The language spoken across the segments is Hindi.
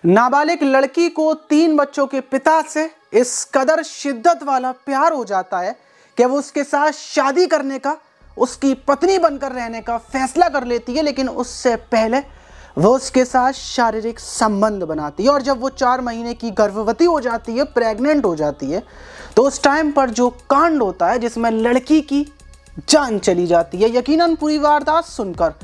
नाबालिग लड़की को 3 बच्चों के पिता से इस कदर शिद्दत वाला प्यार हो जाता है कि वो उसके साथ शादी करने का, उसकी पत्नी बनकर रहने का फैसला कर लेती है। लेकिन उससे पहले वो उसके साथ शारीरिक संबंध बनाती है और जब वो 4 महीने की गर्भवती हो जाती है, प्रेग्नेंट हो जाती है, तो उस टाइम पर जो कांड होता है जिसमें लड़की की जान चली जाती है, यकीनन पूरी वारदात सुनकर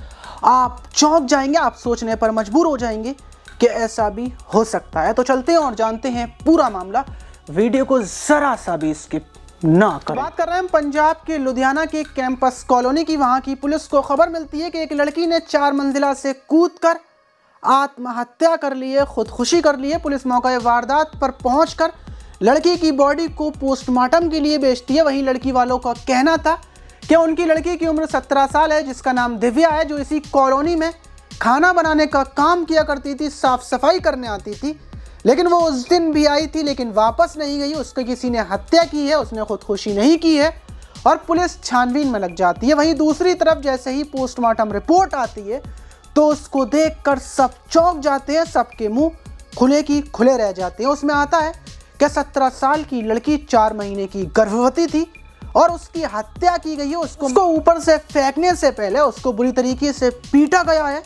आप चौंक जाएंगे, आप सोचने पर मजबूर हो जाएंगे कि ऐसा भी हो सकता है। तो चलते हैं और जानते हैं पूरा मामला। वीडियो को जरा सा भी स्किप ना करें। बात कर रहे हैं पंजाब के लुधियाना के कैंपस कॉलोनी की। वहां की पुलिस को खबर मिलती है कि एक लड़की ने 4 मंजिला से कूदकर आत्महत्या कर ली है, खुदकुशी कर ली है। पुलिस मौका वारदात पर पहुंचकर लड़की की बॉडी को पोस्टमार्टम के लिए भेजती है। वहीं लड़की वालों का कहना था कि उनकी लड़की की उम्र 17 साल है, जिसका नाम दिव्या है, जो इसी कॉलोनी में खाना बनाने का काम किया करती थी, साफ सफाई करने आती थी। लेकिन वो उस दिन भी आई थी लेकिन वापस नहीं गई। उसकी किसी ने हत्या की है, उसने खुदकुशी नहीं की है और पुलिस छानबीन में लग जाती है। वहीं दूसरी तरफ जैसे ही पोस्टमार्टम रिपोर्ट आती है तो उसको देखकर सब चौंक जाते हैं, सबके मुंह खुले की खुले रह जाते हैं। उसमें आता है कि 17 साल की लड़की 4 महीने की गर्भवती थी और उसकी हत्या की गई है। उसको ऊपर से फेंकने से पहले उसको बुरी तरीके से पीटा गया है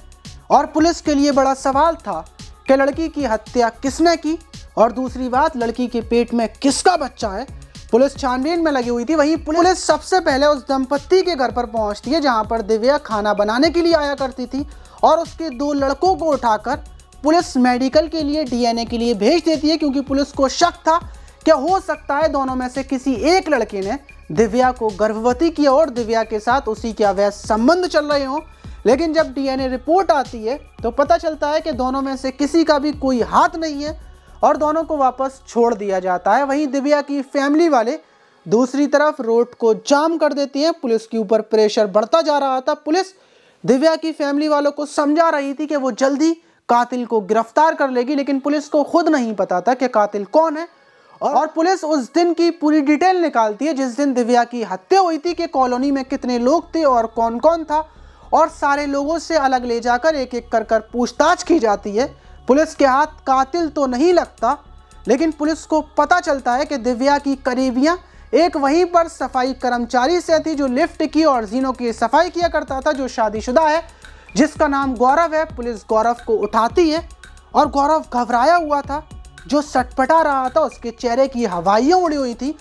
और पुलिस के लिए बड़ा सवाल था कि लड़की की हत्या किसने की और दूसरी बात, लड़की के पेट में किसका बच्चा है। पुलिस छानबीन में लगी हुई थी। वहीं पुलिस सबसे पहले उस दंपत्ति के घर पर पहुंचती है जहां पर दिव्या खाना बनाने के लिए आया करती थी और उसके 2 लड़कों को उठाकर पुलिस मेडिकल के लिए, डीएनए के लिए भेज देती है, क्योंकि पुलिस को शक था कि हो सकता है दोनों में से किसी एक लड़के ने दिव्या को गर्भवती किया और दिव्या के साथ उसी के अवैध संबंध चल रहे हों। लेकिन जब डीएनए रिपोर्ट आती है तो पता चलता है कि दोनों में से किसी का भी कोई हाथ नहीं है और दोनों को वापस छोड़ दिया जाता है। वहीं दिव्या की फैमिली वाले दूसरी तरफ रोड को जाम कर देती हैं। पुलिस के ऊपर प्रेशर बढ़ता जा रहा था। पुलिस दिव्या की फैमिली वालों को समझा रही थी कि वो जल्दी कातिल को गिरफ्तार कर लेगी, लेकिन पुलिस को खुद नहीं पता था कि कातिल कौन है। और पुलिस उस दिन की पूरी डिटेल निकालती है जिस दिन दिव्या की हत्या हुई थी, कि कॉलोनी में कितने लोग थे और कौन कौन था, और सारे लोगों से अलग ले जाकर एक एक कर पूछताछ की जाती है। पुलिस के हाथ कातिल तो नहीं लगता, लेकिन पुलिस को पता चलता है कि दिव्या की करीबियां एक वहीं पर सफाई कर्मचारी से थी जो लिफ्ट की और जीनों की सफाई किया करता था, जो शादीशुदा है, जिसका नाम गौरव है। पुलिस गौरव को उठाती है और गौरव घबराया हुआ था, जो सटपटा रहा था, उसके चेहरे की हवाइयाँ उड़ी हुई थी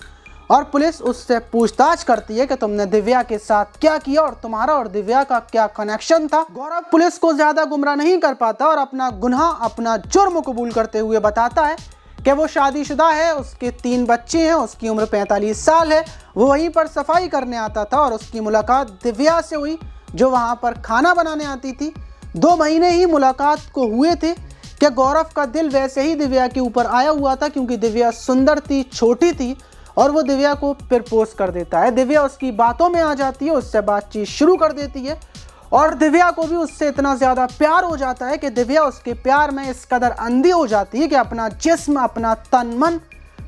और पुलिस उससे पूछताछ करती है कि तुमने दिव्या के साथ क्या किया और तुम्हारा और दिव्या का क्या कनेक्शन था। गौरव पुलिस को ज्यादा गुमराह नहीं कर पाता और अपना गुनाह, अपना जुर्म कबूल करते हुए बताता है कि वो शादीशुदा है, उसके 3 बच्चे हैं, उसकी उम्र 45 साल है, वो वहीं पर सफाई करने आता था और उसकी मुलाकात दिव्या से हुई जो वहाँ पर खाना बनाने आती थी। 2 महीने ही मुलाकात को हुए थे कि गौरव का दिल वैसे ही दिव्या के ऊपर आया हुआ था, क्योंकि दिव्या सुंदर थी, छोटी थी और वो दिव्या को प्रपोज कर देता है। दिव्या उसकी बातों में आ जाती है, उससे बातचीत शुरू कर देती है और दिव्या को भी उससे इतना ज़्यादा प्यार हो जाता है कि दिव्या उसके प्यार में इस कदर अंधी हो जाती है कि अपना जिस्म, अपना तन मन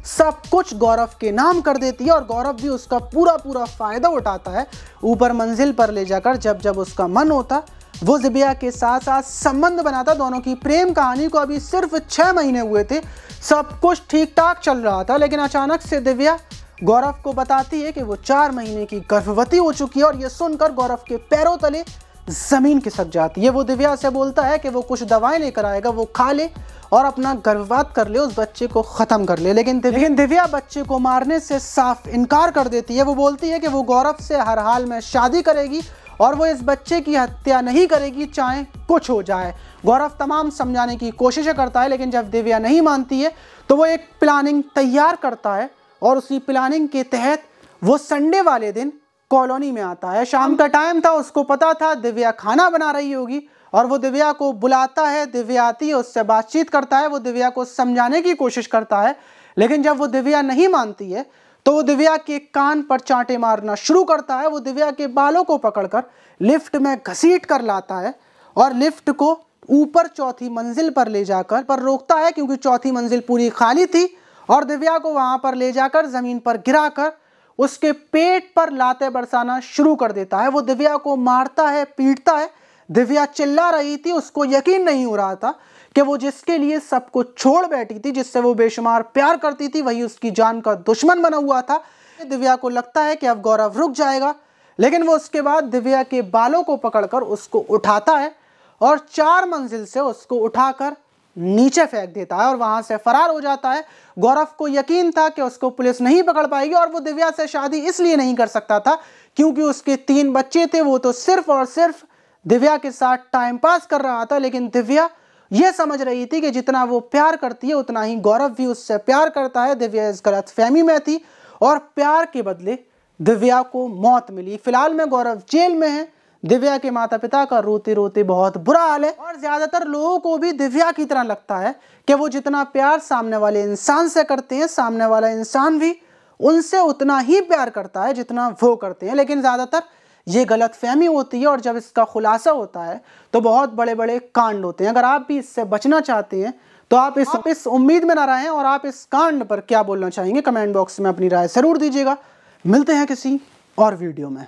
सब कुछ गौरव के नाम कर देती है और गौरव भी उसका पूरा फ़ायदा उठाता है। ऊपर मंजिल पर ले जाकर जब जब उसका मन होता वो दिव्या के साथ साथ संबंध बनाता। दोनों की प्रेम कहानी को अभी सिर्फ 6 महीने हुए थे, सब कुछ ठीक ठाक चल रहा था, लेकिन अचानक से दिव्या गौरव को बताती है कि वो 4 महीने की गर्भवती हो चुकी है और ये सुनकर गौरव के पैरों तले ज़मीन खिसक जाती है। वो दिव्या से बोलता है कि वो कुछ दवाएं लेकर आएगा, वो खा ले और अपना गर्भपात कर ले, उस बच्चे को ख़त्म कर ले। लेकिन दिव्या बच्चे को मारने से साफ इनकार कर देती है। वो बोलती है कि वो गौरव से हर हाल में शादी करेगी और वो इस बच्चे की हत्या नहीं करेगी, चाहे कुछ हो जाए। गौरव तमाम समझाने की कोशिशें करता है, लेकिन जब दिव्या नहीं मानती है तो वो एक प्लानिंग तैयार करता है और उसी प्लानिंग के तहत वो संडे वाले दिन कॉलोनी में आता है। शाम का टाइम था, उसको पता था दिव्या खाना बना रही होगी और वो दिव्या को बुलाता है। दिव्या आती है, उससे बातचीत करता है, वो दिव्या को समझाने की कोशिश करता है, लेकिन जब वो दिव्या नहीं मानती है तो वो दिव्या के कान पर चांटे मारना शुरू करता है। वो दिव्या के बालों को पकड़कर लिफ्ट में घसीट कर लाता है और लिफ्ट को ऊपर 4थी मंजिल पर ले जाकर पर रोकता है, क्योंकि 4थी मंजिल पूरी खाली थी और दिव्या को वहां पर ले जाकर ज़मीन पर गिराकर उसके पेट पर लाते बरसाना शुरू कर देता है। वो दिव्या को मारता है, पीटता है। दिव्या चिल्ला रही थी, उसको यकीन नहीं हो रहा था कि वो जिसके लिए सब कुछ छोड़ बैठी थी, जिससे वो बेशुमार प्यार करती थी, वही उसकी जान का दुश्मन बना हुआ था। दिव्या को लगता है कि अब गौरव रुक जाएगा, लेकिन वो उसके बाद दिव्या के बालों को पकड़कर उसको उठाता है और 4 मंजिल से उसको उठाकर नीचे फेंक देता है और वहां से फरार हो जाता है। गौरव को यकीन था कि उसको पुलिस नहीं पकड़ पाएगी और वो दिव्या से शादी इसलिए नहीं कर सकता था क्योंकि उसके 3 बच्चे थे। वो तो सिर्फ और सिर्फ दिव्या के साथ टाइम पास कर रहा था, लेकिन दिव्या ये समझ रही थी कि जितना वो प्यार करती है उतना ही गौरव भी उससे प्यार करता है। दिव्या इस गलतफहमी में थी और प्यार के बदले दिव्या को मौत मिली। फिलहाल में गौरव जेल में है। दिव्या के माता पिता का रोते रोते बहुत बुरा हाल है और ज्यादातर लोगों को भी दिव्या की तरह लगता है कि वो जितना प्यार सामने वाले इंसान से करते हैं, सामने वाला इंसान भी उनसे उतना ही प्यार करता है जितना वो करते हैं। लेकिन ज्यादातर ये गलतफहमी होती है और जब इसका खुलासा होता है तो बहुत बड़े बड़े कांड होते हैं। अगर आप भी इससे बचना चाहते हैं तो आप इस उम्मीद में ना रहें और आप इस कांड पर क्या बोलना चाहेंगे कमेंट बॉक्स में अपनी राय जरूर दीजिएगा। मिलते हैं किसी और वीडियो में।